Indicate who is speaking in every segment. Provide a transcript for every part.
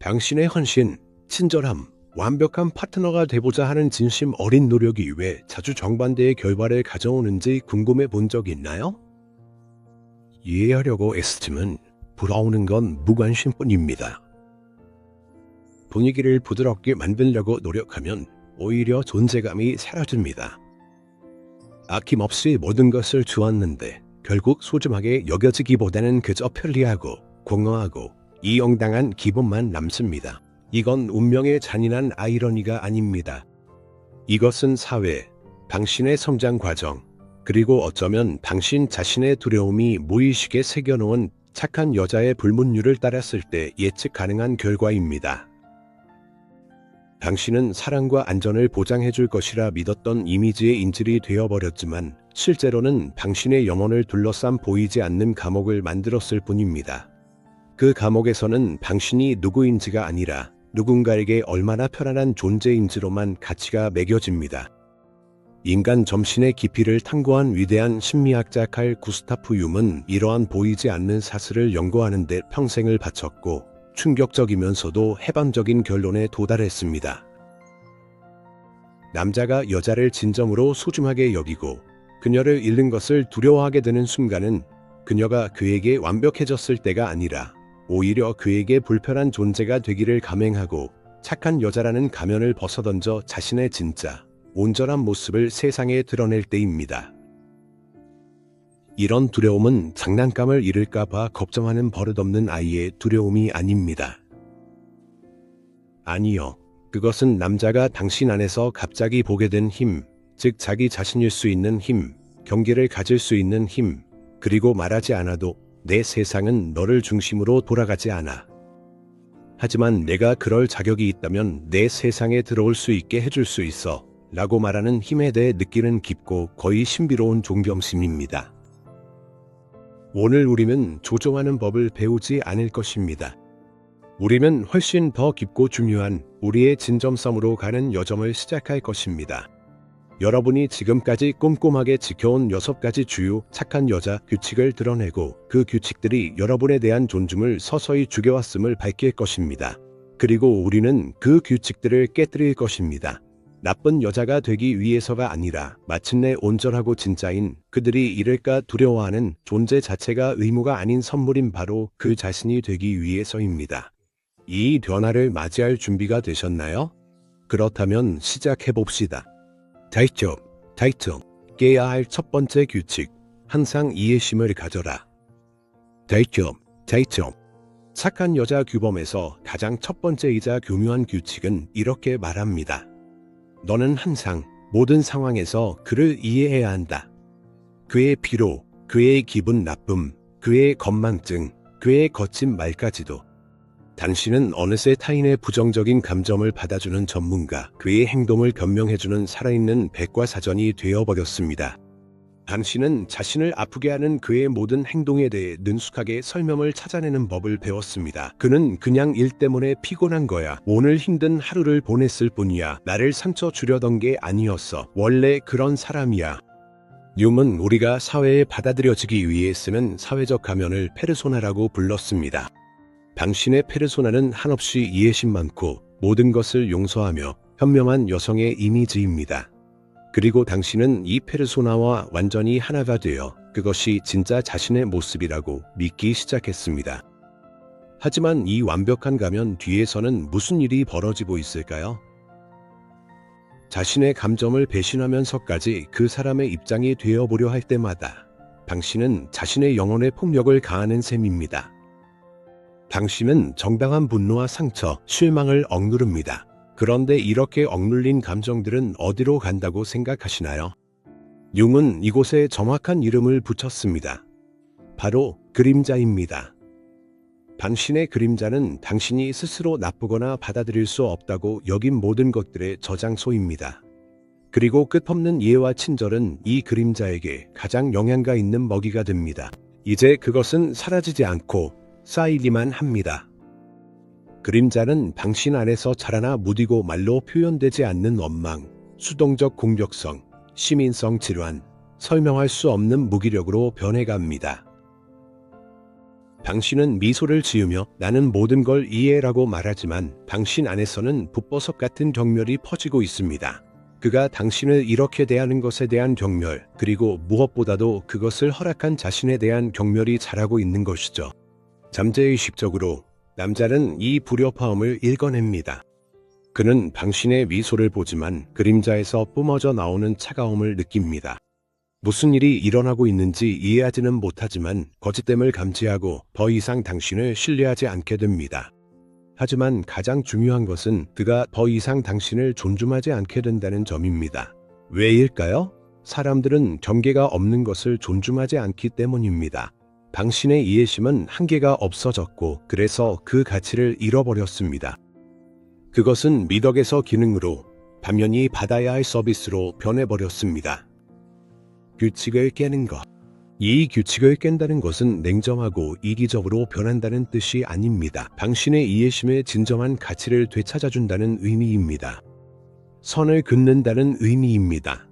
Speaker 1: 당신의 헌신, 친절함, 완벽한 파트너가 되고자 하는 진심 어린 노력이 왜 자주 정반대의 결과를 가져오는지 궁금해 본 적 있나요? 이해하려고 애쓰지만 돌아오는 건 무관심뿐입니다. 분위기를 부드럽게 만들려고 노력하면 오히려 존재감이 사라집니다. 아낌없이 모든 것을 주었는데 결국 소중하게 여겨지기보다는 그저 편리하고 공허하고 이용당한 기분만 남습니다. 이건 운명의 잔인한 아이러니가 아닙니다. 이것은 사회, 당신의 성장 과정, 그리고 어쩌면 당신 자신의 두려움이 무의식에 새겨놓은 착한 여자의 불문율을 따랐을 때 예측 가능한 결과입니다. 당신은 사랑과 안전을 보장해줄 것이라 믿었던 이미지의 인질이 되어버렸지만 실제로는 당신의 영혼을 둘러싼 보이지 않는 감옥을 만들었을 뿐입니다. 그 감옥에서는 당신이 누구인지가 아니라 누군가에게 얼마나 편안한 존재인지로만 가치가 매겨집니다. 인간 점신의 깊이를 탐구한 위대한 심리학자 칼 구스타프 융은 이러한 보이지 않는 사슬을 연구하는 데 평생을 바쳤고 충격적이면서도 해방적인 결론에 도달했습니다. 남자가 여자를 진정으로 소중하게 여기고 그녀를 잃는 것을 두려워하게 되는 순간은 그녀가 그에게 완벽해졌을 때가 아니라 오히려 그에게 불편한 존재가 되기를 감행하고 착한 여자라는 가면을 벗어던져 자신의 진짜, 온전한 모습을 세상에 드러낼 때입니다. 이런 두려움은 장난감을 잃을까봐 걱정하는 버릇없는 아이의 두려움이 아닙니다. 아니요. 그것은 남자가 당신 안에서 갑자기 보게 된 힘, 즉 자기 자신일 수 있는 힘, 경계를 가질 수 있는 힘, 그리고 말하지 않아도 내 세상은 너를 중심으로 돌아가지 않아. 하지만 내가 그럴 자격이 있다면 내 세상에 들어올 수 있게 해줄 수 있어 라고 말하는 힘에 대해 느끼는 깊고 거의 신비로운 존경심입니다. 오늘 우리는 조종하는 법을 배우지 않을 것입니다. 우리는 훨씬 더 깊고 중요한 우리의 진정성으로 가는 여정을 시작할 것입니다. 여러분이 지금까지 꼼꼼하게 지켜온 6가지 주요 착한 여자 규칙을 드러내고 그 규칙들이 여러분에 대한 존중을 서서히 죽여왔음을 밝힐 것입니다. 그리고 우리는 그 규칙들을 깨뜨릴 것입니다. 나쁜 여자가 되기 위해서가 아니라 마침내 온전하고 진짜인 그들이 잃을까 두려워하는 존재 자체가 의무가 아닌 선물인 바로 그 자신이 되기 위해서입니다. 이 변화를 맞이할 준비가 되셨나요? 그렇다면 시작해봅시다. 타이틀, 깨야 할 첫 번째 규칙, 항상 이해심을 가져라. 타이틀, 착한 여자 규범에서 가장 첫 번째이자 교묘한 규칙은 이렇게 말합니다. 너는 항상 모든 상황에서 그를 이해해야 한다. 그의 피로, 그의 기분 나쁨, 그의 건망증, 그의 거친 말까지도. 당신은 어느새 타인의 부정적인 감정을 받아주는 전문가, 그의 행동을 변명해주는 살아있는 백과사전이 되어버렸습니다. 당신은 자신을 아프게 하는 그의 모든 행동에 대해 능숙하게 설명을 찾아내는 법을 배웠습니다. 그는 그냥 일 때문에 피곤한 거야. 오늘 힘든 하루를 보냈을 뿐이야. 나를 상처 주려던 게 아니었어. 원래 그런 사람이야. 융은 우리가 사회에 받아들여지기 위해 쓰는 사회적 가면을 페르소나라고 불렀습니다. 당신의 페르소나는 한없이 이해심 많고 모든 것을 용서하며 현명한 여성의 이미지입니다. 그리고 당신은 이 페르소나와 완전히 하나가 되어 그것이 진짜 자신의 모습이라고 믿기 시작했습니다. 하지만 이 완벽한 가면 뒤에서는 무슨 일이 벌어지고 있을까요? 자신의 감정을 배신하면서까지 그 사람의 입장이 되어보려 할 때마다 당신은 자신의 영혼에 폭력을 가하는 셈입니다. 당신은 정당한 분노와 상처, 실망을 억누릅니다. 그런데 이렇게 억눌린 감정들은 어디로 간다고 생각하시나요? 융은 이곳에 정확한 이름을 붙였습니다. 바로 그림자입니다. 당신의 그림자는 당신이 스스로 나쁘거나 받아들일 수 없다고 여긴 모든 것들의 저장소입니다. 그리고 끝없는 이해와 친절은 이 그림자에게 가장 영양가 있는 먹이가 됩니다. 이제 그것은 사라지지 않고 쌓이기만 합니다. 그림자는 당신 안에서 자라나 무디고 말로 표현되지 않는 원망, 수동적 공격성, 시민성 질환, 설명할 수 없는 무기력으로 변해갑니다. 당신은 미소를 지으며 나는 모든 걸 이해라고 말하지만 당신 안에서는 북버섯 같은 경멸이 퍼지고 있습니다. 그가 당신을 이렇게 대하는 것에 대한 경멸, 그리고 무엇보다도 그것을 허락한 자신에 대한 경멸이 자라고 있는 것이죠. 잠재의식적으로 남자는 이 불협화음을 읽어냅니다. 그는 당신의 미소를 보지만 그림자에서 뿜어져 나오는 차가움을 느낍니다. 무슨 일이 일어나고 있는지 이해하지는 못하지만 거짓됨을 감지하고 더 이상 당신을 신뢰하지 않게 됩니다. 하지만 가장 중요한 것은 그가 더 이상 당신을 존중하지 않게 된다는 점입니다. 왜일까요? 사람들은 경계가 없는 것을 존중하지 않기 때문입니다. 당신의 이해심은 한계가 없어졌고 그래서 그 가치를 잃어버렸습니다. 그것은 미덕에서 기능으로 당연히 받아야 할 서비스로 변해버렸습니다. 규칙을 깨는 것. 이 규칙을 깬다는 것은 냉정하고 이기적으로 변한다는 뜻이 아닙니다. 당신의 이해심의 진정한 가치를 되찾아준다는 의미입니다. 선을 긋는다는 의미입니다.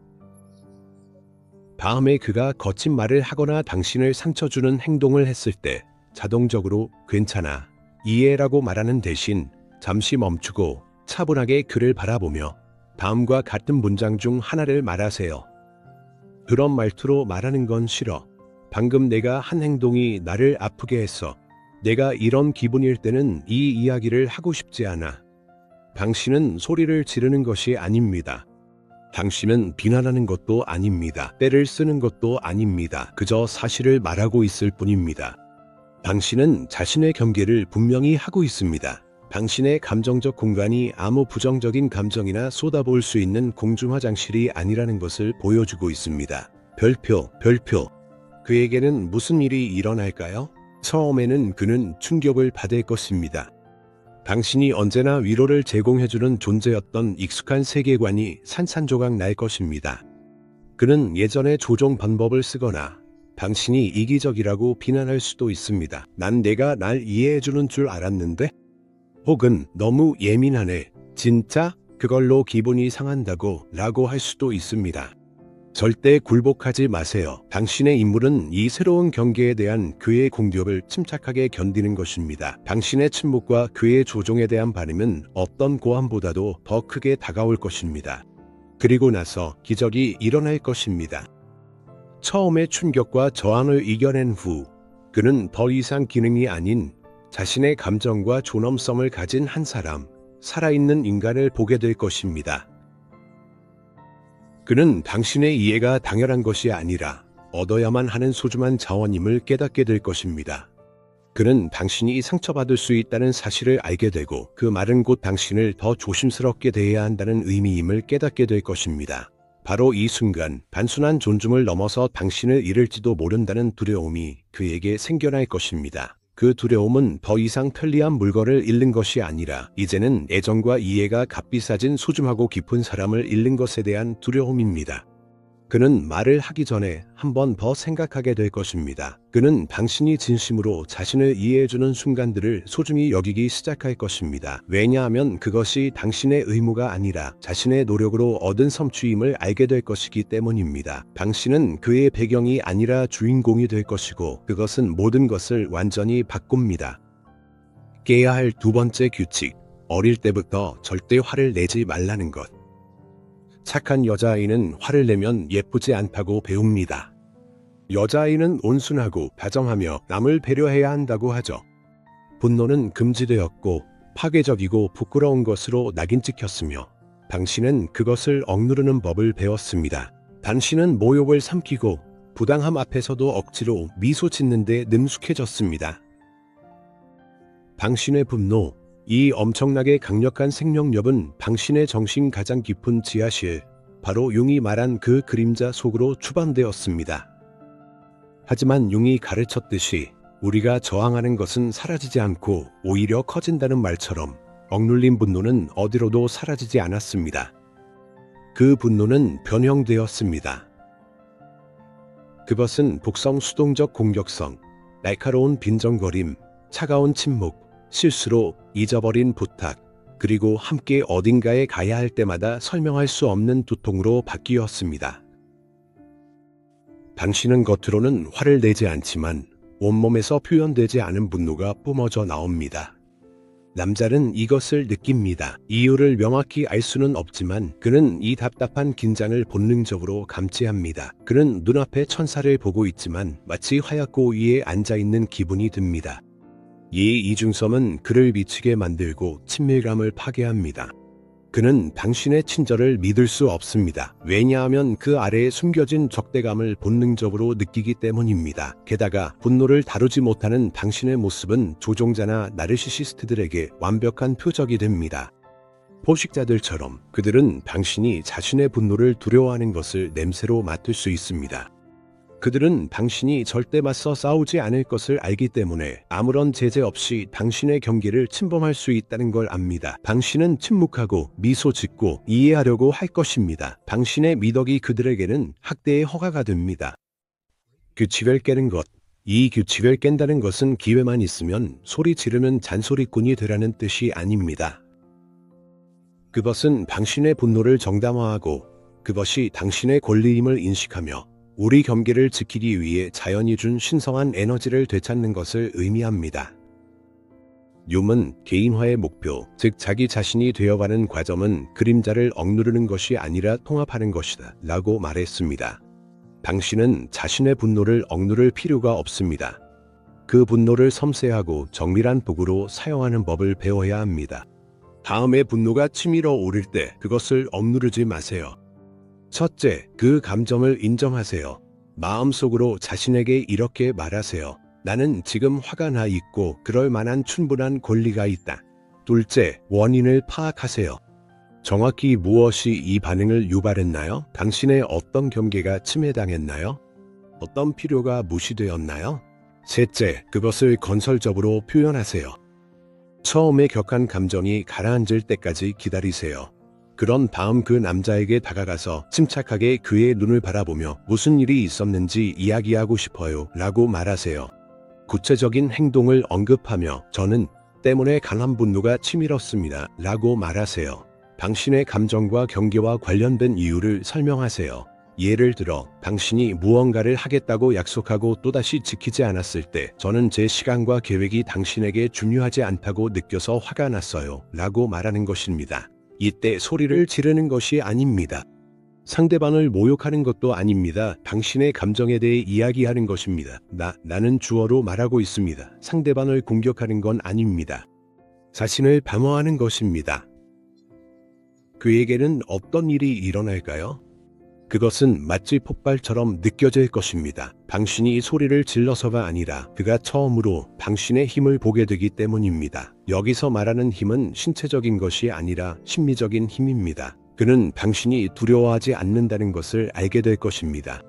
Speaker 1: 다음에 그가 거친 말을 하거나 당신을 상처 주는 행동을 했을 때 자동적으로 괜찮아, 이해라고 말하는 대신 잠시 멈추고 차분하게 그를 바라보며 다음과 같은 문장 중 하나를 말하세요. 그런 말투로 말하는 건 싫어. 방금 내가 한 행동이 나를 아프게 했어. 내가 이런 기분일 때는 이 이야기를 하고 싶지 않아. 당신은 소리를 지르는 것이 아닙니다. 당신은 비난하는 것도 아닙니다. 때를 쓰는 것도 아닙니다. 그저 사실을 말하고 있을 뿐입니다. 당신은 자신의 경계를 분명히 하고 있습니다. 당신의 감정적 공간이 아무 부정적인 감정이나 쏟아부을 수 있는 공중화장실이 아니라는 것을 보여주고 있습니다. 별표. 그에게는 무슨 일이 일어날까요? 처음에는 그는 충격을 받을 것입니다. 당신이 언제나 위로를 제공해주는 존재였던 익숙한 세계관이 산산조각 날 것입니다. 그는 예전의 조종 방법을 쓰거나 당신이 이기적이라고 비난할 수도 있습니다. 난 내가 날 이해해주는 줄 알았는데? 혹은 너무 예민하네. 진짜? 그걸로 기분이 상한다고 라고 할 수도 있습니다. 절대 굴복하지 마세요. 당신의 임무는 이 새로운 경계에 대한 그의 공격을 침착하게 견디는 것입니다. 당신의 침묵과 그의 조종에 대한 반응은 어떤 고함보다도 더 크게 다가올 것입니다. 그리고 나서 기적이 일어날 것입니다. 처음의 충격과 저항을 이겨낸 후 그는 더 이상 기능이 아닌 자신의 감정과 존엄성을 가진 한 사람, 살아있는 인간을 보게 될 것입니다. 그는 당신의 이해가 당연한 것이 아니라 얻어야만 하는 소중한 자원임을 깨닫게 될 것입니다. 그는 당신이 상처받을 수 있다는 사실을 알게 되고 그 말은 곧 당신을 더 조심스럽게 대해야 한다는 의미임을 깨닫게 될 것입니다. 바로 이 순간 단순한 존중을 넘어서 당신을 잃을지도 모른다는 두려움이 그에게 생겨날 것입니다. 그 두려움은 더 이상 편리한 물건을 잃는 것이 아니라 이제는 애정과 이해가 값비싸진 소중하고 깊은 사람을 잃는 것에 대한 두려움입니다. 그는 말을 하기 전에 한 번 더 생각하게 될 것입니다. 그는 당신이 진심으로 자신을 이해해주는 순간들을 소중히 여기기 시작할 것입니다. 왜냐하면 그것이 당신의 의무가 아니라 자신의 노력으로 얻은 성취임을 알게 될 것이기 때문입니다. 당신은 그의 배경이 아니라 주인공이 될 것이고 그것은 모든 것을 완전히 바꿉니다. 깨야 할 두 번째 규칙, 어릴 때부터 절대 화를 내지 말라는 것. 착한 여자아이는 화를 내면 예쁘지 않다고 배웁니다. 여자아이는 온순하고 다정하며 남을 배려해야 한다고 하죠. 분노는 금지되었고 파괴적이고 부끄러운 것으로 낙인 찍혔으며 당신은 그것을 억누르는 법을 배웠습니다. 당신은 모욕을 삼키고 부당함 앞에서도 억지로 미소 짓는데 능숙해졌습니다. 당신의 분노, 이 엄청나게 강력한 생명력은 당신의 정신 가장 깊은 지하실, 바로 융이 말한 그 그림자 속으로 추방되었습니다. 하지만 융이 가르쳤듯이 우리가 저항하는 것은 사라지지 않고 오히려 커진다는 말처럼 억눌린 분노는 어디로도 사라지지 않았습니다. 그 분노는 변형되었습니다. 그것은 독성 수동적 공격성, 날카로운 빈정거림, 차가운 침묵, 실수로 잊어버린 부탁, 그리고 함께 어딘가에 가야 할 때마다 설명할 수 없는 두통으로 바뀌었습니다. 당신은 겉으로는 화를 내지 않지만 온몸에서 표현되지 않은 분노가 뿜어져 나옵니다. 남자는 이것을 느낍니다. 이유를 명확히 알 수는 없지만 그는 이 답답한 긴장을 본능적으로 감지합니다. 그는 눈앞에 천사를 보고 있지만 마치 하얗고 위에 앉아있는 기분이 듭니다. 이 이중성은 그를 미치게 만들고 친밀감을 파괴합니다. 그는 당신의 친절을 믿을 수 없습니다. 왜냐하면 그 아래에 숨겨진 적대감을 본능적으로 느끼기 때문입니다. 게다가 분노를 다루지 못하는 당신의 모습은 조종자나 나르시시스트들에게 완벽한 표적이 됩니다. 포식자들처럼 그들은 당신이 자신의 분노를 두려워하는 것을 냄새로 맡을 수 있습니다. 그들은 당신이 절대 맞서 싸우지 않을 것을 알기 때문에 아무런 제재 없이 당신의 경계를 침범할 수 있다는 걸 압니다. 당신은 침묵하고 미소 짓고 이해하려고 할 것입니다. 당신의 미덕이 그들에게는 학대의 허가가 됩니다. 규칙을 깨는 것. 이 규칙을 깬다는 것은 기회만 있으면 소리 지르는 잔소리꾼이 되라는 뜻이 아닙니다. 그것은 당신의 분노를 정당화하고 그것이 당신의 권리임을 인식하며 우리 경계를 지키기 위해 자연이 준 신성한 에너지를 되찾는 것을 의미합니다. 욤은 개인화의 목표, 즉 자기 자신이 되어가는 과정은 그림자를 억누르는 것이 아니라 통합하는 것이다 라고 말했습니다. 당신은 자신의 분노를 억누를 필요가 없습니다. 그 분노를 섬세하고 정밀한 도구로 사용하는 법을 배워야 합니다. 다음에 분노가 치밀어 오를 때 그것을 억누르지 마세요. 첫째, 그 감정을 인정하세요. 마음속으로 자신에게 이렇게 말하세요. 나는 지금 화가 나 있고 그럴 만한 충분한 권리가 있다. 둘째, 원인을 파악하세요. 정확히 무엇이 이 반응을 유발했나요? 당신의 어떤 경계가 침해당했나요? 어떤 필요가 무시되었나요? 셋째, 그것을 건설적으로 표현하세요. 처음에 격한 감정이 가라앉을 때까지 기다리세요. 그런 다음 그 남자에게 다가가서 침착하게 그의 눈을 바라보며 무슨 일이 있었는지 이야기하고 싶어요 라고 말하세요. 구체적인 행동을 언급하며 저는 때문에 강한 분노가 치밀었습니다 라고 말하세요. 당신의 감정과 경계와 관련된 이유를 설명하세요. 예를 들어 당신이 무언가를 하겠다고 약속하고 또다시 지키지 않았을 때 저는 제 시간과 계획이 당신에게 중요하지 않다고 느껴서 화가 났어요 라고 말하는 것입니다. 이때 소리를 지르는 것이 아닙니다. 상대방을 모욕하는 것도 아닙니다. 당신의 감정에 대해 이야기하는 것입니다. 나는 주어로 말하고 있습니다. 상대방을 공격하는 건 아닙니다. 자신을 방어하는 것입니다. 그에게는 어떤 일이 일어날까요? 그것은 마치 폭발처럼 느껴질 것입니다. 당신이 소리를 질러서가 아니라 그가 처음으로 당신의 힘을 보게 되기 때문입니다. 여기서 말하는 힘은 신체적인 것이 아니라 심리적인 힘입니다. 그는 당신이 두려워하지 않는다는 것을 알게 될 것입니다.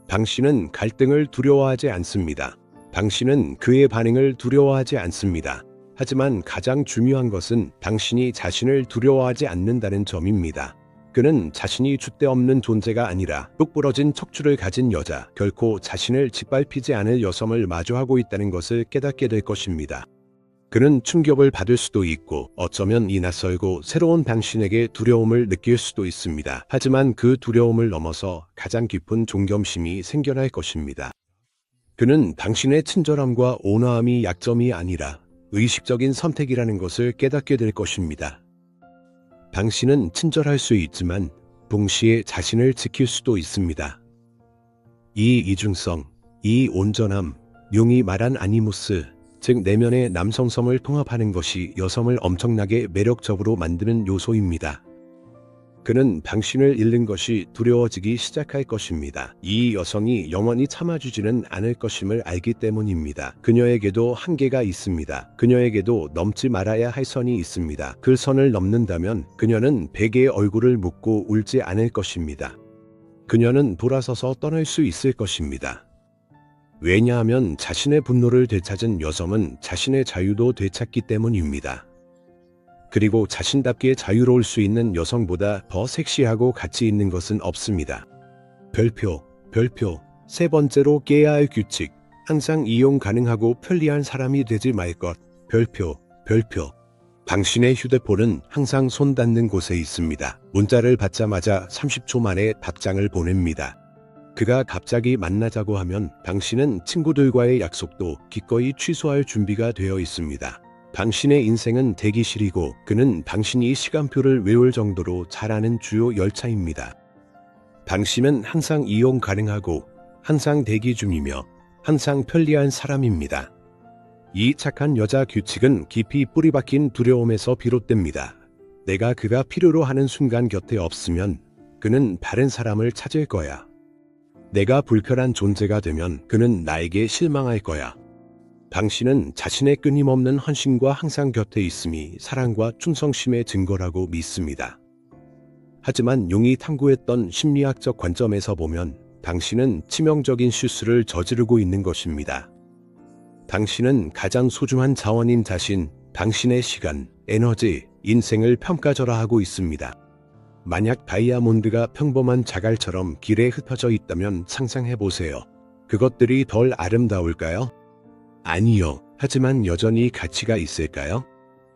Speaker 1: 당신은 갈등을 두려워하지 않습니다. 당신은 그의 반응을 두려워하지 않습니다. 하지만 가장 중요한 것은 당신이 자신을 두려워하지 않는다는 점입니다. 그는 자신이 줏대없는 존재가 아니라 똑부러진 척추를 가진 여자, 결코 자신을 짓밟히지 않을 여성을 마주하고 있다는 것을 깨닫게 될 것입니다. 그는 충격을 받을 수도 있고 어쩌면 이 낯설고 새로운 당신에게 두려움을 느낄 수도 있습니다. 하지만 그 두려움을 넘어서 가장 깊은 존경심이 생겨날 것입니다. 그는 당신의 친절함과 온화함이 약점이 아니라 의식적인 선택이라는 것을 깨닫게 될 것입니다. 당신은 친절할 수 있지만 동시에 자신을 지킬 수도 있습니다. 이 이중성, 이 온전함, 융이 말한 아니무스, 즉 내면의 남성성을 통합하는 것이 여성을 엄청나게 매력적으로 만드는 요소입니다. 그는 당신을 잃는 것이 두려워지기 시작할 것입니다. 이 여성이 영원히 참아주지는 않을 것임을 알기 때문입니다. 그녀에게도 한계가 있습니다. 그녀에게도 넘지 말아야 할 선이 있습니다. 그 선을 넘는다면 그녀는 베개의 얼굴을 묻고 울지 않을 것입니다. 그녀는 돌아서서 떠날 수 있을 것입니다. 왜냐하면 자신의 분노를 되찾은 여성은 자신의 자유도 되찾기 때문입니다. 그리고 자신답게 자유로울 수 있는 여성보다 더 섹시하고 가치 있는 것은 없습니다. 별표. 세 번째로 깨야 할 규칙. 항상 이용 가능하고 편리한 사람이 되지 말 것. 별표. 당신의 휴대폰은 항상 손 닿는 곳에 있습니다. 문자를 받자마자 30초 만에 답장을 보냅니다. 그가 갑자기 만나자고 하면 당신은 친구들과의 약속도 기꺼이 취소할 준비가 되어 있습니다. 당신의 인생은 대기실이고 그는 당신이 시간표를 외울 정도로 잘 아는 주요 열차입니다. 당신은 항상 이용 가능하고 항상 대기 중이며 항상 편리한 사람입니다. 이 착한 여자 규칙은 깊이 뿌리박힌 두려움에서 비롯됩니다. 내가 그가 필요로 하는 순간 곁에 없으면 그는 다른 사람을 찾을 거야. 내가 불편한 존재가 되면 그는 나에게 실망할 거야. 당신은 자신의 끊임없는 헌신과 항상 곁에 있음이 사랑과 충성심의 증거라고 믿습니다. 하지만 용이 탐구했던 심리학적 관점에서 보면 당신은 치명적인 실수를 저지르고 있는 것입니다. 당신은 가장 소중한 자원인 자신, 당신의 시간, 에너지, 인생을 평가절하하고 있습니다. 만약 다이아몬드가 평범한 자갈처럼 길에 흩어져 있다면 상상해 보세요. 그것들이 덜 아름다울까요? 아니요. 하지만 여전히 가치가 있을까요?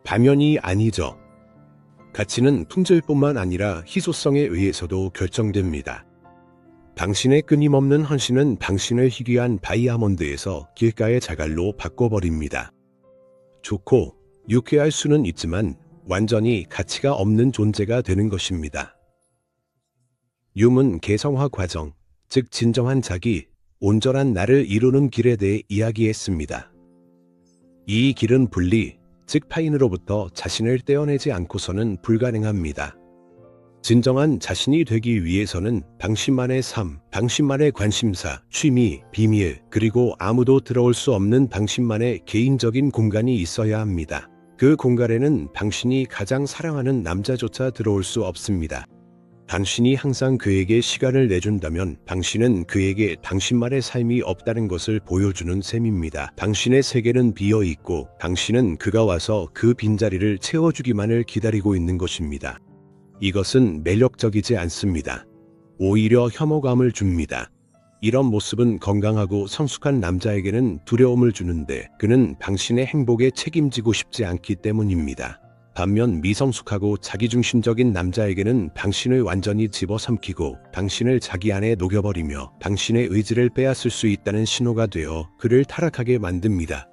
Speaker 1: 당연히 아니죠. 가치는 품질뿐만 아니라 희소성에 의해서도 결정됩니다. 당신의 끊임없는 헌신은 당신을 희귀한 다이아몬드에서 길가의 자갈로 바꿔버립니다. 좋고 유쾌할 수는 있지만 완전히 가치가 없는 존재가 되는 것입니다. 융은 개성화 과정, 즉 진정한 자기, 온전한 나를 이루는 길에 대해 이야기했습니다. 이 길은 분리, 즉 타인으로부터 자신을 떼어내지 않고서는 불가능합니다. 진정한 자신이 되기 위해서는 당신만의 삶, 당신만의 관심사, 취미, 비밀, 그리고 아무도 들어올 수 없는 당신만의 개인적인 공간이 있어야 합니다. 그 공간에는 당신이 가장 사랑하는 남자조차 들어올 수 없습니다. 당신이 항상 그에게 시간을 내준다면 당신은 그에게 당신만의 삶이 없다는 것을 보여주는 셈입니다. 당신의 세계는 비어있고 당신은 그가 와서 그 빈자리를 채워주기만을 기다리고 있는 것입니다. 이것은 매력적이지 않습니다. 오히려 혐오감을 줍니다. 이런 모습은 건강하고 성숙한 남자에게는 두려움을 주는데 그는 당신의 행복에 책임지고 싶지 않기 때문입니다. 반면 미성숙하고 자기중심적인 남자에게는 당신을 완전히 집어삼키고 당신을 자기 안에 녹여버리며 당신의 의지를 빼앗을 수 있다는 신호가 되어 그를 타락하게 만듭니다.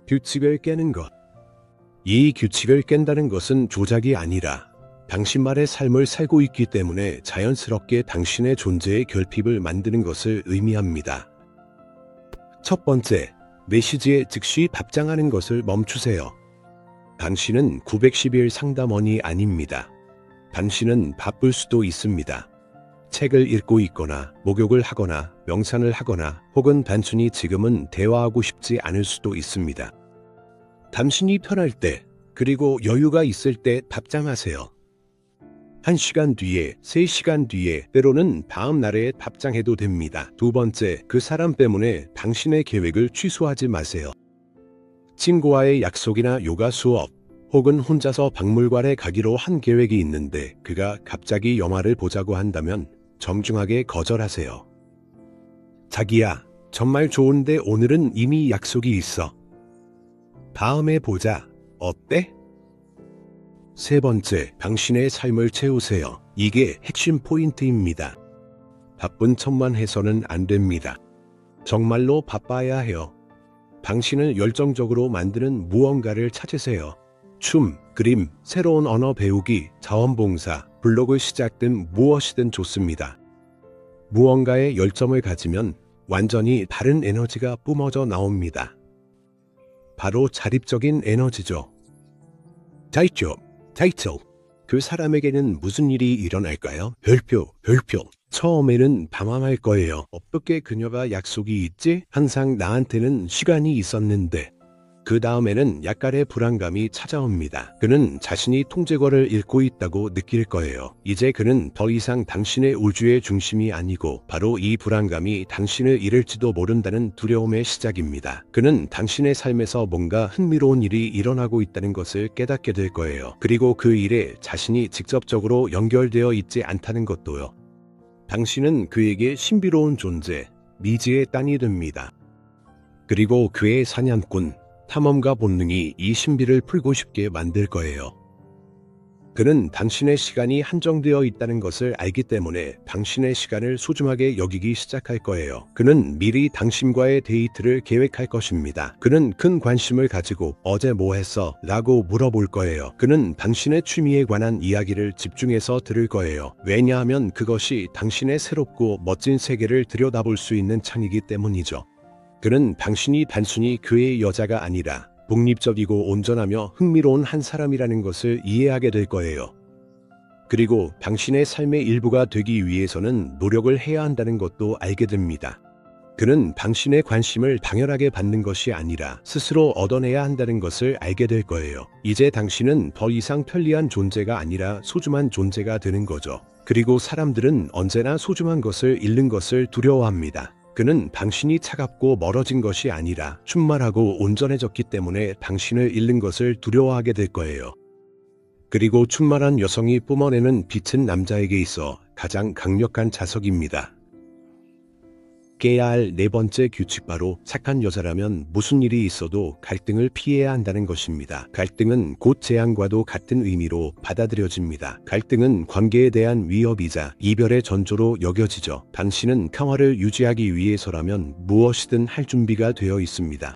Speaker 1: 규칙을 깨는 것. 이 규칙을 깬다는 것은 조작이 아니라 당신만의 삶을 살고 있기 때문에 자연스럽게 당신의 존재의 결핍을 만드는 것을 의미합니다. 첫 번째, 메시지에 즉시 답장하는 것을 멈추세요. 당신은 911 상담원이 아닙니다. 당신은 바쁠 수도 있습니다. 책을 읽고 있거나 목욕을 하거나 명상을 하거나 혹은 단순히 지금은 대화하고 싶지 않을 수도 있습니다. 당신이 편할 때 그리고 여유가 있을 때 답장하세요. 1시간 뒤에, 3시간 뒤에, 때로는 다음 날에 답장해도 됩니다. 두 번째, 그 사람 때문에 당신의 계획을 취소하지 마세요. 친구와의 약속이나 요가 수업, 혹은 혼자서 박물관에 가기로 한 계획이 있는데 그가 갑자기 영화를 보자고 한다면 정중하게 거절하세요. 자기야, 정말 좋은데 오늘은 이미 약속이 있어. 다음에 보자. 어때? 세 번째, 당신의 삶을 채우세요. 이게 핵심 포인트입니다. 바쁜 척만 해서는 안 됩니다. 정말로 바빠야 해요. 당신을 열정적으로 만드는 무언가를 찾으세요. 춤, 그림, 새로운 언어 배우기, 자원봉사, 블로그 시작 등 무엇이든 좋습니다. 무언가에 열정을 가지면 완전히 다른 에너지가 뿜어져 나옵니다. 바로 자립적인 에너지죠. 타이틀. 그 사람에게는 무슨 일이 일어날까요? 별표. 처음에는 방황할 거예요. 어떻게 그녀가 약속이 있지? 항상 나한테는 시간이 있었는데. 그 다음에는 약간의 불안감이 찾아옵니다. 그는 자신이 통제권을 잃고 있다고 느낄 거예요. 이제 그는 더 이상 당신의 우주의 중심이 아니고 바로 이 불안감이 당신을 잃을지도 모른다는 두려움의 시작입니다. 그는 당신의 삶에서 뭔가 흥미로운 일이 일어나고 있다는 것을 깨닫게 될 거예요. 그리고 그 일에 자신이 직접적으로 연결되어 있지 않다는 것도요. 당신은 그에게 신비로운 존재, 미지의 딴이 됩니다. 그리고 그의 사냥꾼, 탐험가 본능이 이 신비를 풀고 싶게 만들 거예요. 그는 당신의 시간이 한정되어 있다는 것을 알기 때문에 당신의 시간을 소중하게 여기기 시작할 거예요. 그는 미리 당신과의 데이트를 계획할 것입니다. 그는 큰 관심을 가지고 어제 뭐 했어? 라고 물어볼 거예요. 그는 당신의 취미에 관한 이야기를 집중해서 들을 거예요. 왜냐하면 그것이 당신의 새롭고 멋진 세계를 들여다볼 수 있는 창이기 때문이죠. 그는 당신이 단순히 그의 여자가 아니라 독립적이고 온전하며 흥미로운 한 사람이라는 것을 이해하게 될 거예요. 그리고 당신의 삶의 일부가 되기 위해서는 노력을 해야 한다는 것도 알게 됩니다. 그는 당신의 관심을 당연하게 받는 것이 아니라 스스로 얻어내야 한다는 것을 알게 될 거예요. 이제 당신은 더 이상 편리한 존재가 아니라 소중한 존재가 되는 거죠. 그리고 사람들은 언제나 소중한 것을 잃는 것을 두려워합니다. 그는 당신이 차갑고 멀어진 것이 아니라 충만하고 온전해졌기 때문에 당신을 잃는 것을 두려워하게 될 거예요. 그리고 충만한 여성이 뿜어내는 빛은 남자에게 있어 가장 강력한 자석입니다. 깨야 할 네 번째 규칙, 바로 착한 여자라면 무슨 일이 있어도 갈등을 피해야 한다는 것입니다. 갈등은 곧 재앙과도 같은 의미로 받아들여집니다. 갈등은 관계에 대한 위협이자 이별의 전조로 여겨지죠. 당신은 평화를 유지하기 위해서라면 무엇이든 할 준비가 되어 있습니다.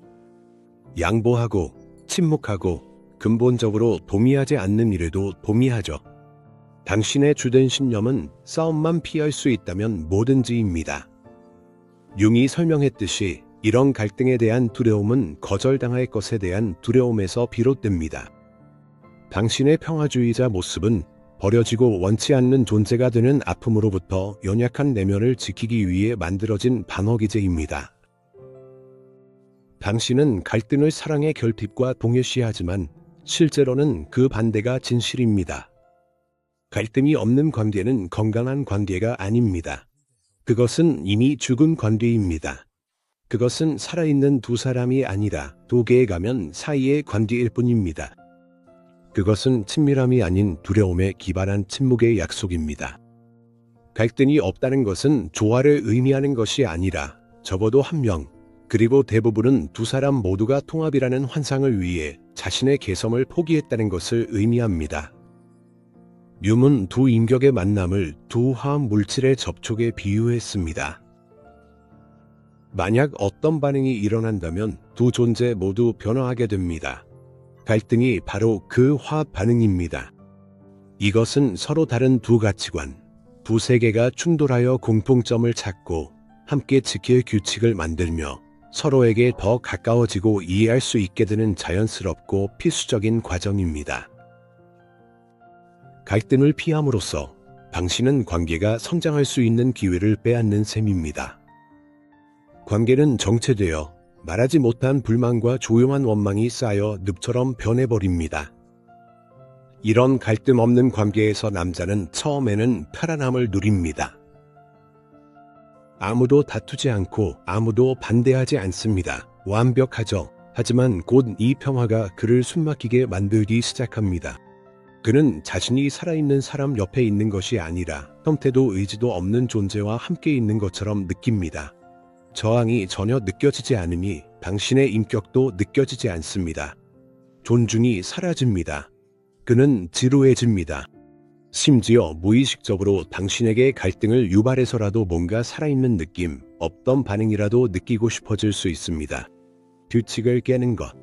Speaker 1: 양보하고 침묵하고 근본적으로 동의하지 않는 일에도 동의하죠. 당신의 주된 신념은 싸움만 피할 수 있다면 뭐든지입니다. 융이 설명했듯이 이런 갈등에 대한 두려움은 거절당할 것에 대한 두려움에서 비롯됩니다. 당신의 평화주의자 모습은 버려지고 원치 않는 존재가 되는 아픔으로부터 연약한 내면을 지키기 위해 만들어진 방어기제입니다. 당신은 갈등을 사랑의 결핍과 동일시하지만 실제로는 그 반대가 진실입니다. 갈등이 없는 관계는 건강한 관계가 아닙니다. 그것은 이미 죽은 관계입니다. 그것은 살아있는 두 사람이 아니라 두 개의 가면 사이의 관계일 뿐입니다. 그것은 친밀함이 아닌 두려움에 기반한 침묵의 약속입니다. 갈등이 없다는 것은 조화를 의미하는 것이 아니라 적어도 한 명, 그리고 대부분은 두 사람 모두가 통합이라는 환상을 위해 자신의 개성을 포기했다는 것을 의미합니다. 뮨은 두 인격의 만남을 두 화학 물질의 접촉에 비유했습니다. 만약 어떤 반응이 일어난다면 두 존재 모두 변화하게 됩니다. 갈등이 바로 그 화학 반응입니다. 이것은 서로 다른 두 가치관, 두 세계가 충돌하여 공통점을 찾고 함께 지킬 규칙을 만들며 서로에게 더 가까워지고 이해할 수 있게 되는 자연스럽고 필수적인 과정입니다. 갈등을 피함으로써 당신은 관계가 성장할 수 있는 기회를 빼앗는 셈입니다. 관계는 정체되어 말하지 못한 불만과 조용한 원망이 쌓여 늪처럼 변해버립니다. 이런 갈등 없는 관계에서 남자는 처음에는 편안함을 누립니다. 아무도 다투지 않고 아무도 반대하지 않습니다. 완벽하죠. 하지만 곧 이 평화가 그를 숨막히게 만들기 시작합니다. 그는 자신이 살아있는 사람 옆에 있는 것이 아니라 형태도 의지도 없는 존재와 함께 있는 것처럼 느낍니다. 저항이 전혀 느껴지지 않으니 당신의 인격도 느껴지지 않습니다. 존중이 사라집니다. 그는 지루해집니다. 심지어 무의식적으로 당신에게 갈등을 유발해서라도 뭔가 살아있는 느낌, 없던 반응이라도 느끼고 싶어질 수 있습니다. 규칙을 깨는 것.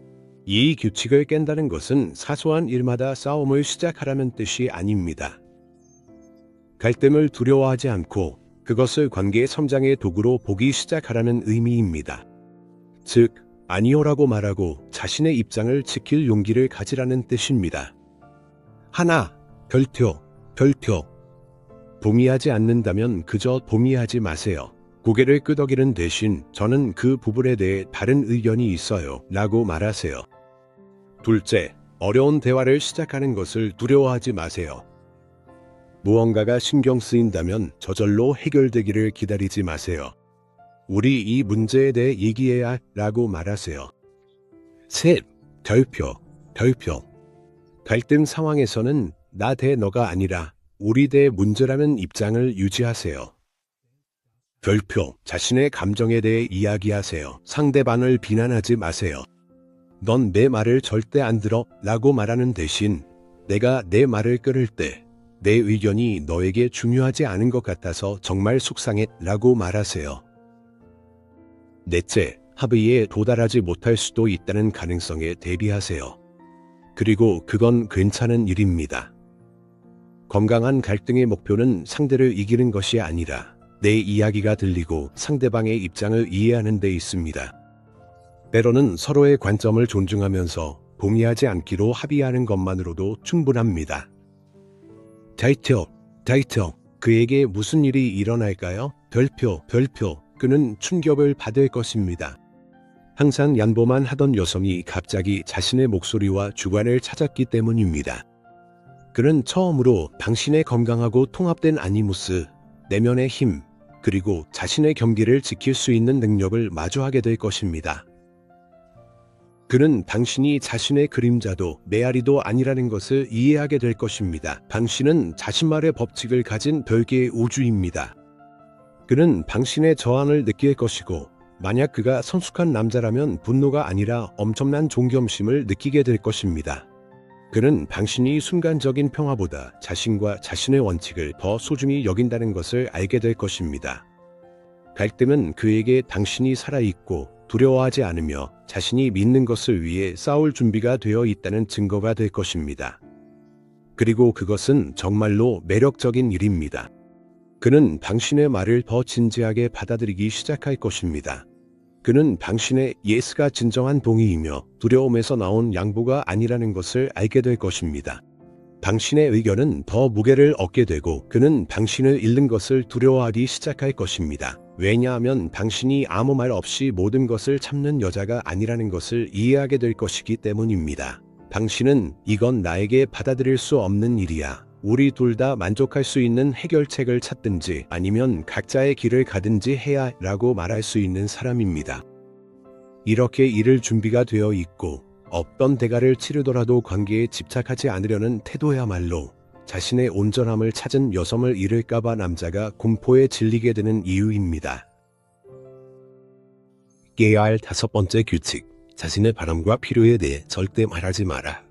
Speaker 1: 이 규칙을 깬다는 것은 사소한 일마다 싸움을 시작하라는 뜻이 아닙니다. 갈등을 두려워하지 않고 그것을 관계의 성장의 도구로 보기 시작하라는 의미입니다. 즉, 아니요라고 말하고 자신의 입장을 지킬 용기를 가지라는 뜻입니다. 하나, 별표. 동의하지 않는다면 그저 동의하지 마세요. 고개를 끄덕이는 대신 저는 그 부분에 대해 다른 의견이 있어요 라고 말하세요. 둘째, 어려운 대화를 시작하는 것을 두려워하지 마세요. 무언가가 신경 쓰인다면 저절로 해결되기를 기다리지 마세요. 우리 이 문제에 대해 얘기해야 라고 말하세요. 셋, 별표. 갈등 상황에서는 나 대 너가 아니라 우리 대 문제라는 입장을 유지하세요. 별표. 자신의 감정에 대해 이야기하세요. 상대방을 비난하지 마세요. 넌 내 말을 절대 안 들어 라고 말하는 대신 내가 내 말을 끊을 때 내 의견이 너에게 중요하지 않은 것 같아서 정말 속상해 라고 말하세요. 넷째, 합의에 도달하지 못할 수도 있다는 가능성에 대비하세요. 그리고 그건 괜찮은 일입니다. 건강한 갈등의 목표는 상대를 이기는 것이 아니라 내 이야기가 들리고 상대방의 입장을 이해하는 데 있습니다. 때로는 서로의 관점을 존중하면서 동의하지 않기로 합의하는 것만으로도 충분합니다. 타이틀, 그에게 무슨 일이 일어날까요? 별표, 그는 충격을 받을 것입니다. 항상 양보만 하던 여성이 갑자기 자신의 목소리와 주관을 찾았기 때문입니다. 그는 처음으로 당신의 건강하고 통합된 아니무스, 내면의 힘, 그리고 자신의 경계를 지킬 수 있는 능력을 마주하게 될 것입니다. 그는 당신이 자신의 그림자도 메아리도 아니라는 것을 이해하게 될 것입니다. 당신은 자신만의 법칙을 가진 별개의 우주입니다. 그는 당신의 저항을 느낄 것이고, 만약 그가 성숙한 남자라면 분노가 아니라 엄청난 존경심을 느끼게 될 것입니다. 그는 당신이 순간적인 평화보다 자신과 자신의 원칙을 더 소중히 여긴다는 것을 알게 될 것입니다. 갈등은 그에게 당신이 살아있고 두려워하지 않으며 자신이 믿는 것을 위해 싸울 준비가 되어 있다는 증거가 될 것입니다. 그리고 그것은 정말로 매력적인 일입니다. 그는 당신의 말을 더 진지하게 받아들이기 시작할 것입니다. 그는 당신의 예스가 진정한 동의이며 두려움에서 나온 양보가 아니라는 것을 알게 될 것입니다. 당신의 의견은 더 무게를 얻게 되고 그는 당신을 잃는 것을 두려워하기 시작할 것입니다. 왜냐하면 당신이 아무 말 없이 모든 것을 참는 여자가 아니라는 것을 이해하게 될 것이기 때문입니다. 당신은 이건 나에게 받아들일 수 없는 일이야. 우리 둘 다 만족할 수 있는 해결책을 찾든지 아니면 각자의 길을 가든지 해야 라고 말할 수 있는 사람입니다. 이렇게 이를 준비가 되어 있고 어떤 대가를 치르더라도 관계에 집착하지 않으려는 태도야말로 자신의 온전함을 찾은 여성을 잃을까봐 남자가 공포에 질리게 되는 이유입니다. 깨야 할 5번째 규칙, 자신의 바람과 필요에 대해 절대 말하지 마라.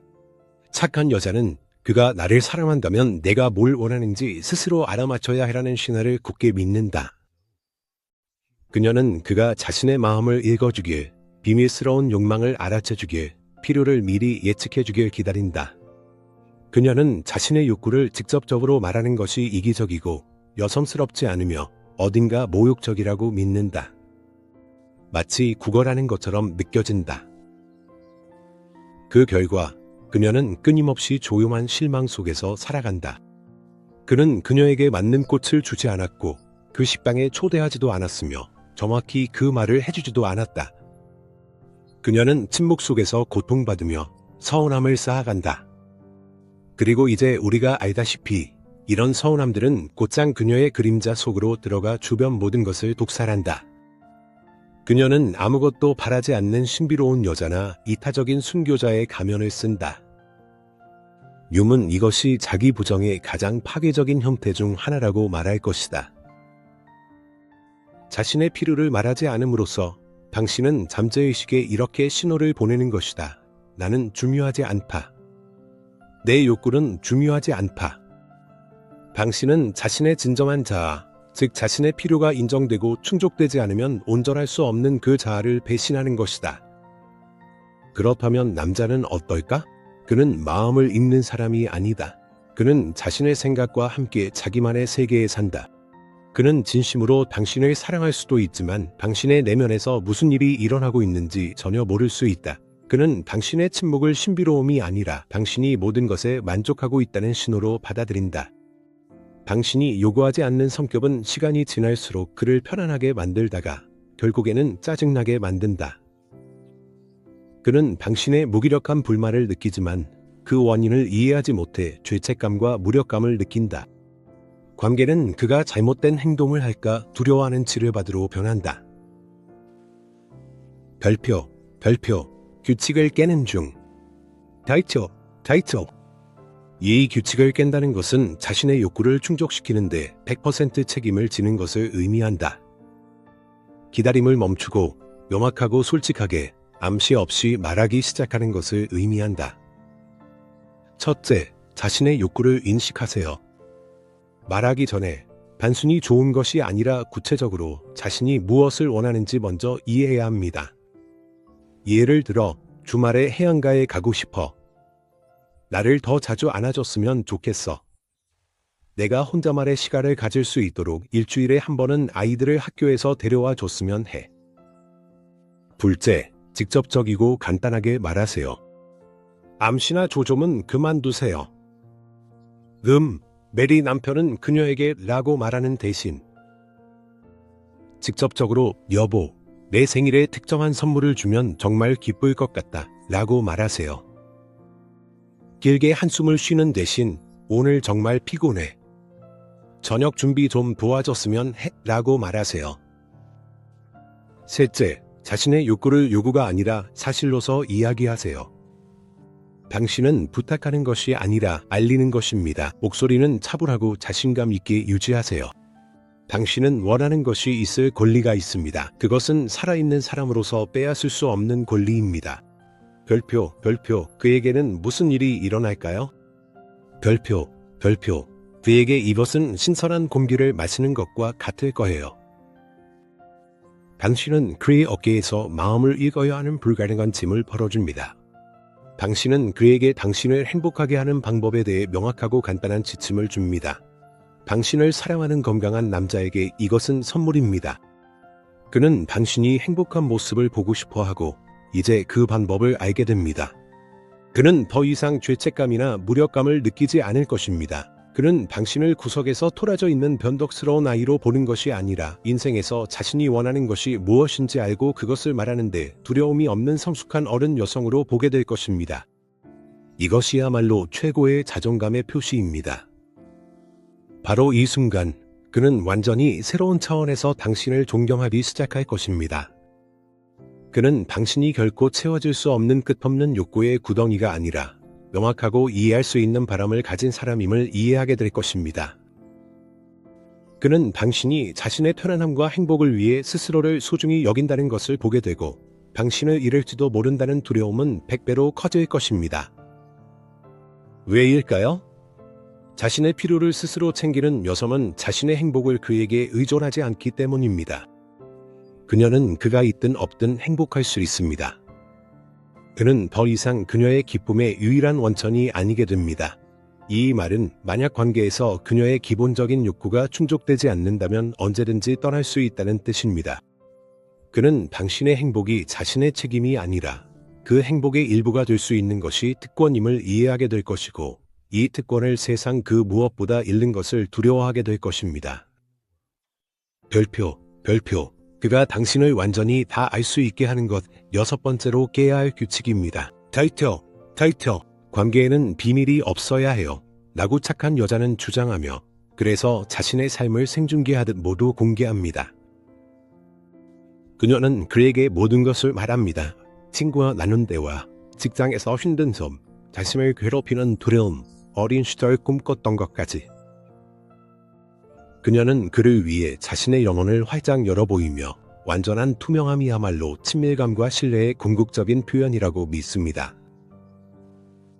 Speaker 1: 착한 여자는 그가 나를 사랑한다면 내가 뭘 원하는지 스스로 알아맞혀야 하라는 신화를 굳게 믿는다. 그녀는 그가 자신의 마음을 읽어주길, 비밀스러운 욕망을 알아채주길, 필요를 미리 예측해주길 기다린다. 그녀는 자신의 욕구를 직접적으로 말하는 것이 이기적이고 여성스럽지 않으며 어딘가 모욕적이라고 믿는다. 마치 구걸하는 것처럼 느껴진다. 그 결과 그녀는 끊임없이 조용한 실망 속에서 살아간다. 그는 그녀에게 맞는 꽃을 주지 않았고 그 식당에 초대하지도 않았으며 정확히 그 말을 해주지도 않았다. 그녀는 침묵 속에서 고통받으며 서운함을 쌓아간다. 그리고 이제 우리가 알다시피 이런 서운함들은 곧장 그녀의 그림자 속으로 들어가 주변 모든 것을 독살한다. 그녀는 아무것도 바라지 않는 신비로운 여자나 이타적인 순교자의 가면을 쓴다. 윰은 이것이 자기 부정의 가장 파괴적인 형태 중 하나라고 말할 것이다. 자신의 필요를 말하지 않음으로써 당신은 잠재의식에 이렇게 신호를 보내는 것이다. 나는 중요하지 않다. 내 욕구는 중요하지 않다. 당신은 자신의 진정한 자아, 즉 자신의 필요가 인정되고 충족되지 않으면 온전할 수 없는 그 자아를 배신하는 것이다. 그렇다면 남자는 어떨까? 그는 마음을 읽는 사람이 아니다. 그는 자신의 생각과 함께 자기만의 세계에 산다. 그는 진심으로 당신을 사랑할 수도 있지만 당신의 내면에서 무슨 일이 일어나고 있는지 전혀 모를 수 있다. 그는 당신의 침묵을 신비로움이 아니라 당신이 모든 것에 만족하고 있다는 신호로 받아들인다. 당신이 요구하지 않는 성격은 시간이 지날수록 그를 편안하게 만들다가 결국에는 짜증나게 만든다. 그는 당신의 무기력한 불만을 느끼지만 그 원인을 이해하지 못해 죄책감과 무력감을 느낀다. 관계는 그가 잘못된 행동을 할까 두려워하는 치료받으러 변한다. 별표, 규칙을 깨는 중. 타이틀. 이 규칙을 깬다는 것은 자신의 욕구를 충족시키는데 100% 책임을 지는 것을 의미한다. 기다림을 멈추고 명확하고 솔직하게 암시 없이 말하기 시작하는 것을 의미한다. 첫째, 자신의 욕구를 인식하세요. 말하기 전에 단순히 좋은 것이 아니라 구체적으로 자신이 무엇을 원하는지 먼저 이해해야 합니다. 예를 들어 주말에 해안가에 가고 싶어. 나를 더 자주 안아줬으면 좋겠어. 내가 혼자만의 시간을 가질 수 있도록 일주일에 한 번은 아이들을 학교에서 데려와 줬으면 해. 둘째, 직접적이고 간단하게 말하세요. 암시나 조종은 그만두세요. 메리 남편은 그녀에게 라고 말하는 대신 직접적으로 여보, 내 생일에 특정한 선물을 주면 정말 기쁠 것 같다 라고 말하세요. 길게 한숨을 쉬는 대신 오늘 정말 피곤해. 저녁 준비 좀 도와줬으면 해 라고 말하세요. 셋째, 자신의 욕구를 요구가 아니라 사실로서 이야기하세요. 당신은 부탁하는 것이 아니라 알리는 것입니다. 목소리는 차분하고 자신감 있게 유지하세요. 당신은 원하는 것이 있을 권리가 있습니다. 그것은 살아있는 사람으로서 빼앗을 수 없는 권리입니다. 별표, 그에게는 무슨 일이 일어날까요? 별표, 그에게 이것은 신선한 공기를 마시는 것과 같을 거예요. 당신은 그의 어깨에서 마음을 읽어야 하는 불가능한 짐을 벌어줍니다. 당신은 그에게 당신을 행복하게 하는 방법에 대해 명확하고 간단한 지침을 줍니다. 당신을 사랑하는 건강한 남자에게 이것은 선물입니다. 그는 당신이 행복한 모습을 보고 싶어 하고 이제 그 방법을 알게 됩니다. 그는 더 이상 죄책감이나 무력감을 느끼지 않을 것입니다. 그는 당신을 구석에서 토라져 있는 변덕스러운 아이로 보는 것이 아니라 인생에서 자신이 원하는 것이 무엇인지 알고 그것을 말하는데 두려움이 없는 성숙한 어른 여성으로 보게 될 것입니다. 이것이야말로 최고의 자존감의 표시입니다. 바로 이 순간 그는 완전히 새로운 차원에서 당신을 존경하기 시작할 것입니다. 그는 당신이 결코 채워질 수 없는 끝없는 욕구의 구덩이가 아니라 명확하고 이해할 수 있는 바람을 가진 사람임을 이해하게 될 것입니다. 그는 당신이 자신의 편안함과 행복을 위해 스스로를 소중히 여긴다는 것을 보게 되고 당신을 잃을지도 모른다는 두려움은 100배로 커질 것입니다. 왜일까요? 자신의 필요를 스스로 챙기는 여성은 자신의 행복을 그에게 의존하지 않기 때문입니다. 그녀는 그가 있든 없든 행복할 수 있습니다. 그는 더 이상 그녀의 기쁨의 유일한 원천이 아니게 됩니다. 이 말은 만약 관계에서 그녀의 기본적인 욕구가 충족되지 않는다면 언제든지 떠날 수 있다는 뜻입니다. 그는 당신의 행복이 자신의 책임이 아니라 그 행복의 일부가 될 수 있는 것이 특권임을 이해하게 될 것이고 이 특권을 세상 그 무엇보다 잃는 것을 두려워하게 될 것입니다. 별표. 그가 당신을 완전히 다 알 수 있게 하는 것, 6번째로 깨야 할 규칙입니다. 타이틀. 관계에는 비밀이 없어야 해요. 라고 착한 여자는 주장하며 그래서 자신의 삶을 생중계하듯 모두 공개합니다. 그녀는 그에게 모든 것을 말합니다. 친구와 나눈 대화, 직장에서 힘든 점, 자신을 괴롭히는 두려움, 어린 시절 꿈꿨던 것까지. 그녀는 그를 위해 자신의 영혼을 활짝 열어 보이며 완전한 투명함이야말로 친밀감과 신뢰의 궁극적인 표현이라고 믿습니다.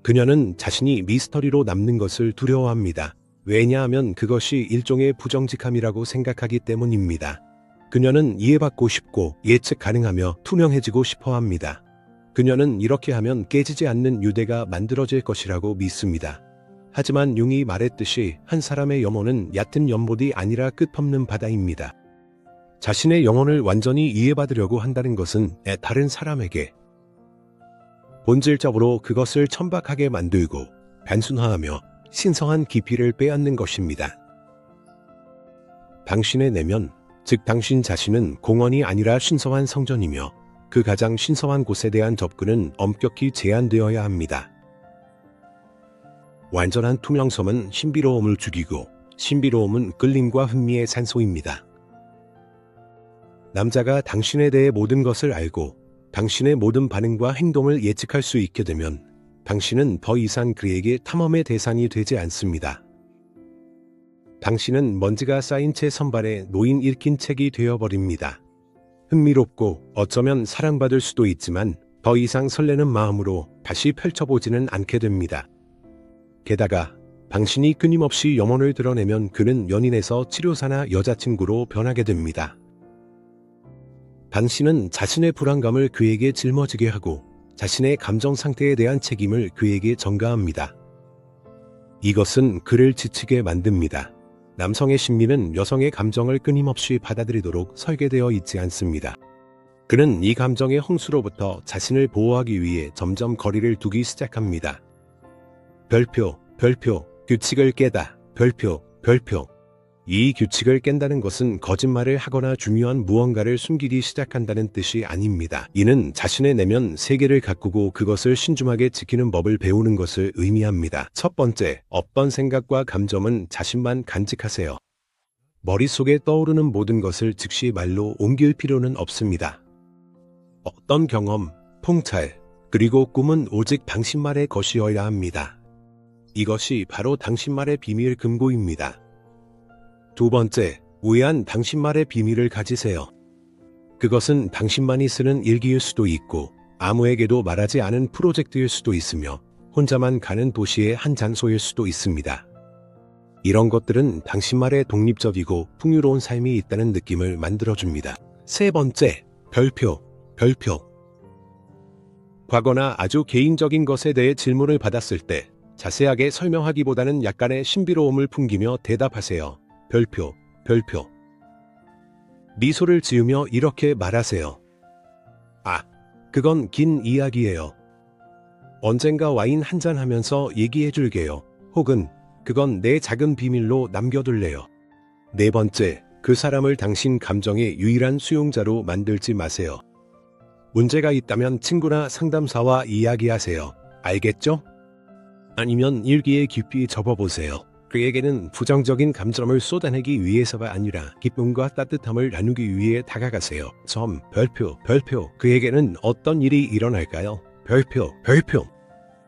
Speaker 1: 그녀는 자신이 미스터리로 남는 것을 두려워합니다. 왜냐하면 그것이 일종의 부정직함이라고 생각하기 때문입니다. 그녀는 이해받고 싶고 예측 가능하며 투명해지고 싶어 합니다. 그녀는 이렇게 하면 깨지지 않는 유대가 만들어질 것이라고 믿습니다. 하지만 융이 말했듯이 한 사람의 영혼은 얕은 연못이 아니라 끝없는 바다입니다. 자신의 영혼을 완전히 이해받으려고 한다는 것은 다른 사람에게 본질적으로 그것을 천박하게 만들고 단순화하며 신성한 깊이를 빼앗는 것입니다. 당신의 내면, 즉 당신 자신은 공원이 아니라 신성한 성전이며 그 가장 신성한 곳에 대한 접근은 엄격히 제한되어야 합니다. 완전한 투명성은 신비로움을 죽이고 신비로움은 끌림과 흥미의 산소입니다. 남자가 당신에 대해 모든 것을 알고 당신의 모든 반응과 행동을 예측할 수 있게 되면 당신은 더 이상 그에게 탐험의 대상이 되지 않습니다. 당신은 먼지가 쌓인 채 선반에 놓인 읽힌 책이 되어버립니다. 흥미롭고 어쩌면 사랑받을 수도 있지만 더 이상 설레는 마음으로 다시 펼쳐보지는 않게 됩니다. 게다가 당신이 끊임없이 염원을 드러내면 그는 연인에서 치료사나 여자친구로 변하게 됩니다. 당신은 자신의 불안감을 그에게 짊어지게 하고 자신의 감정 상태에 대한 책임을 그에게 전가합니다. 이것은 그를 지치게 만듭니다. 남성의 심리는 여성의 감정을 끊임없이 받아들이도록 설계되어 있지 않습니다. 그는 이 감정의 홍수로부터 자신을 보호하기 위해 점점 거리를 두기 시작합니다. 별표, 규칙을 깨다, 별표. 이 규칙을 깬다는 것은 거짓말을 하거나 중요한 무언가를 숨기기 시작한다는 뜻이 아닙니다. 이는 자신의 내면 세계를 가꾸고 그것을 신중하게 지키는 법을 배우는 것을 의미합니다. 첫 번째, 어떤 생각과 감정은 자신만 간직하세요. 머릿속에 떠오르는 모든 것을 즉시 말로 옮길 필요는 없습니다. 어떤 경험, 통찰, 그리고 꿈은 오직 당신만의 것이어야 합니다. 이것이 바로 당신만의 비밀 금고입니다. 두 번째, 우회한 당신만의 비밀을 가지세요. 그것은 당신만이 쓰는 일기일 수도 있고 아무에게도 말하지 않은 프로젝트일 수도 있으며 혼자만 가는 도시의 한 장소일 수도 있습니다. 이런 것들은 당신만의 독립적이고 풍요로운 삶이 있다는 느낌을 만들어줍니다. 세 번째, 별표. 과거나 아주 개인적인 것에 대해 질문을 받았을 때 자세하게 설명하기보다는 약간의 신비로움을 풍기며 대답하세요. 별표. 미소를 지으며 이렇게 말하세요. 아, 그건 긴 이야기예요. 언젠가 와인 한잔 하면서 얘기해 줄게요. 혹은 그건 내 작은 비밀로 남겨둘래요. 네 번째, 그 사람을 당신 감정의 유일한 수용자로 만들지 마세요. 문제가 있다면 친구나 상담사와 이야기하세요. 알겠죠? 아니면 일기에 깊이 접어보세요. 그에게는 부정적인 감정을 쏟아내기 위해서가 아니라 기쁨과 따뜻함을 나누기 위해 다가가세요. 별표. 그에게는 어떤 일이 일어날까요? 별표.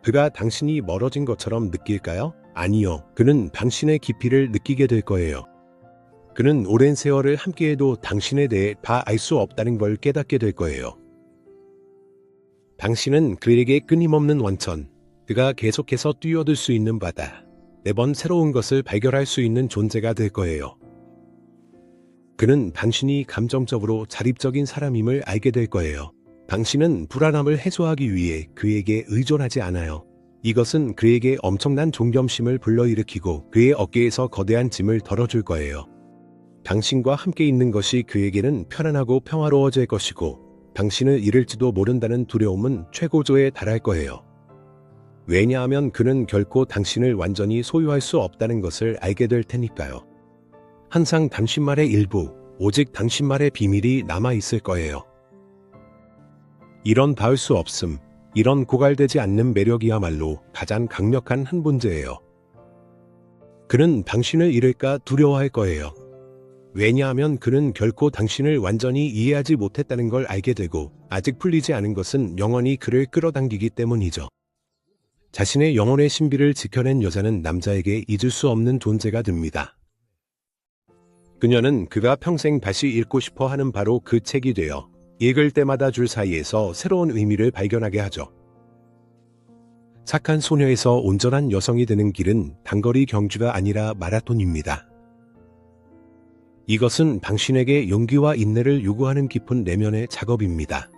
Speaker 1: 그가 당신이 멀어진 것처럼 느낄까요? 아니요. 그는 당신의 깊이를 느끼게 될 거예요. 그는 오랜 세월을 함께해도 당신에 대해 다 알 수 없다는 걸 깨닫게 될 거예요. 당신은 그에게 끊임없는 원천, 그가 계속해서 뛰어들 수 있는 바다, 매번 새로운 것을 발견할 수 있는 존재가 될 거예요. 그는 당신이 감정적으로 자립적인 사람임을 알게 될 거예요. 당신은 불안함을 해소하기 위해 그에게 의존하지 않아요. 이것은 그에게 엄청난 존경심을 불러일으키고 그의 어깨에서 거대한 짐을 덜어줄 거예요. 당신과 함께 있는 것이 그에게는 편안하고 평화로워질 것이고 당신을 잃을지도 모른다는 두려움은 최고조에 달할 거예요. 왜냐하면 그는 결코 당신을 완전히 소유할 수 없다는 것을 알게 될 테니까요. 항상 당신만의 일부, 오직 당신만의 비밀이 남아있을 거예요. 이런 닿을 수 없음, 이런 고갈되지 않는 매력이야말로 가장 강력한 한 문제예요. 그는 당신을 잃을까 두려워할 거예요. 왜냐하면 그는 결코 당신을 완전히 이해하지 못했다는 걸 알게 되고 아직 풀리지 않은 것은 영원히 그를 끌어당기기 때문이죠. 자신의 영혼의 신비를 지켜낸 여자는 남자에게 잊을 수 없는 존재가 됩니다. 그녀는 그가 평생 다시 읽고 싶어 하는 바로 그 책이 되어 읽을 때마다 줄 사이에서 새로운 의미를 발견하게 하죠. 착한 소녀에서 온전한 여성이 되는 길은 단거리 경주가 아니라 마라톤입니다. 이것은 당신에게 용기와 인내를 요구하는 깊은 내면의 작업입니다.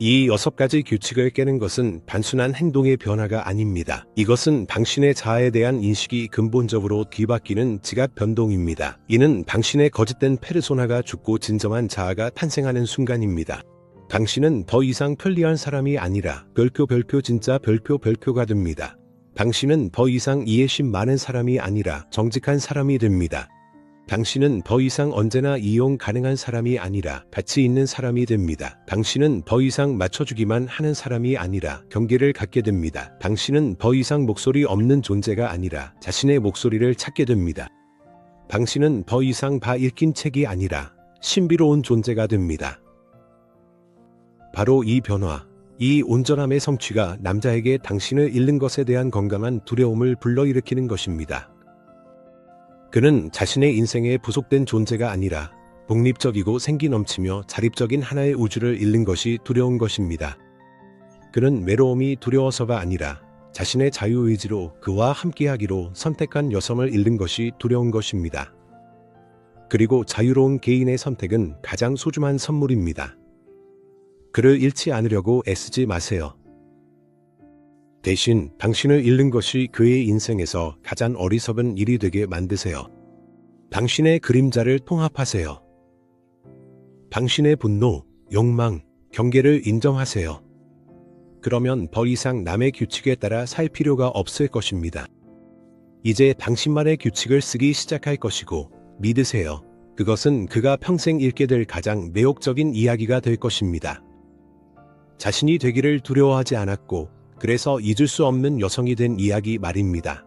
Speaker 1: 이 6가지 규칙을 깨는 것은 단순한 행동의 변화가 아닙니다. 이것은 당신의 자아에 대한 인식이 근본적으로 뒤바뀌는 지각 변동입니다. 이는 당신의 거짓된 페르소나가 죽고 진정한 자아가 탄생하는 순간입니다. 당신은 더 이상 편리한 사람이 아니라 진짜 별표가 됩니다. 당신은 더 이상 이해심 많은 사람이 아니라 정직한 사람이 됩니다. 당신은 더 이상 언제나 이용 가능한 사람이 아니라 가치 있는 사람이 됩니다. 당신은 더 이상 맞춰주기만 하는 사람이 아니라 경계를 갖게 됩니다. 당신은 더 이상 목소리 없는 존재가 아니라 자신의 목소리를 찾게 됩니다. 당신은 더 이상 다 읽힌 책이 아니라 신비로운 존재가 됩니다. 바로 이 변화, 이 온전함의 성취가 남자에게 당신을 잃는 것에 대한 건강한 두려움을 불러일으키는 것입니다. 그는 자신의 인생에 부속된 존재가 아니라 독립적이고 생기 넘치며 자립적인 하나의 우주를 잃는 것이 두려운 것입니다. 그는 외로움이 두려워서가 아니라 자신의 자유의지로 그와 함께하기로 선택한 여성을 잃는 것이 두려운 것입니다. 그리고 자유로운 개인의 선택은 가장 소중한 선물입니다. 그를 잃지 않으려고 애쓰지 마세요. 대신 당신을 잃는 것이 그의 인생에서 가장 어리석은 일이 되게 만드세요. 당신의 그림자를 통합하세요. 당신의 분노, 욕망, 경계를 인정하세요. 그러면 더 이상 남의 규칙에 따라 살 필요가 없을 것입니다. 이제 당신만의 규칙을 쓰기 시작할 것이고 믿으세요. 그것은 그가 평생 읽게 될 가장 매혹적인 이야기가 될 것입니다. 자신이 되기를 두려워하지 않았고 그래서 잊을 수 없는 여성이 된 이야기 말입니다.